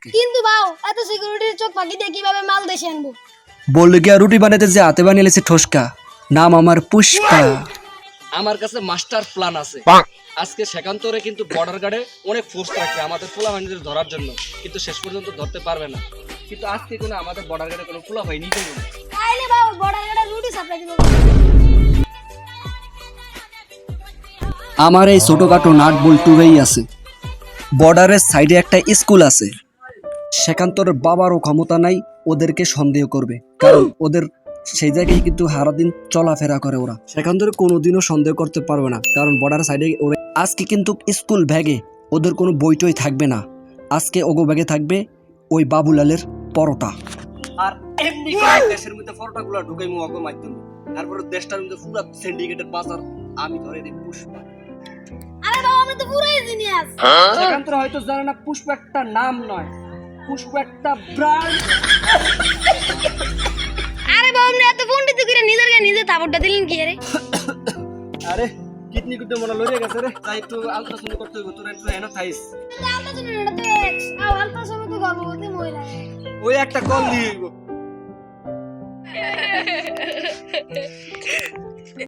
কিন্তু বাও এত সিকিউরিটির চোখ ফাঁকি দিয়ে কিভাবে মাল দেশে আনবো? বললো গিয়া রুটি বানাইতে যে হাতে বানিয়ে লেছে ঠোসকা, নাম আমার পুষ্পা। আমার কাছে মাস্টার প্ল্যান আছে। আজকে সেকান্তরে কিন্তু বর্ডার গার্ডে অনেক ফোর্স রাখছে আমাদের পোলাবাহিনীদের ধরার জন্য, কিন্তু শেষ পর্যন্ত ধরতে পারবে না। কিন্তু আজকে কোনো আমাদের বর্ডার গার্ডে কোনো পোলাবাহিনী নিতে না। তাইলে বাও বর্ডার গাড়া রুটি সাপ্লাই দিব। আমার এই ছোটখাটো নাট বল্টুরেই আছে। বর্ডারের সাইডে একটা স্কুল আছে, সেখান্তরের বাবারও ক্ষমতা নাই ওদেরকে সন্দেহ করবে, কারণ ওদের সেই জায়গায় কিন্তু সারাদিন চলাফেরা করে ওরা। সেখান্তরে কোনোদিনও সন্দেহ করতে পারবে না, কারণ বর্ডার সাইডে ওরা। আজকে কিন্তু স্কুল ব্যাগে ওদের কোনো বইটই থাকবে না। আজকে ওগো ব্যাগে থাকবে ওই বাবুলালের পরোটা। আর এমনি করে দেশের মধ্যে পরোটাগুলো ঢুকাই মুগো মাধ্যমে, তারপরে দেশটার মধ্যে পুরো সিন্ডিকেটের বাজার আমি ধরে দিই পুষ্পা। আরে বাবা আমরা তো পুরাই জিনিয়াস। সেখান্তরে হয়তো জানে না পুষ্পা একটা নাম নয়, পুষ্পা একটা ব্র্যান্ড। আরে বাবা আমরা এত পণ্ডিত করে নিজের গায়ে নিজে থাপড়টা দিলেন কি রে? আরে কিডনি গুড্ডে মনে লড়ে গেছে রে, তাই একটু আলট্রাসাউন্ড করতে হবে। তোরা একটু এনে থাইস, আমরা তো এটা তো এক্স আর আলট্রাসাউন্ড তো গর্ভবতী মহিলা। ওই একটা কল দিয়ে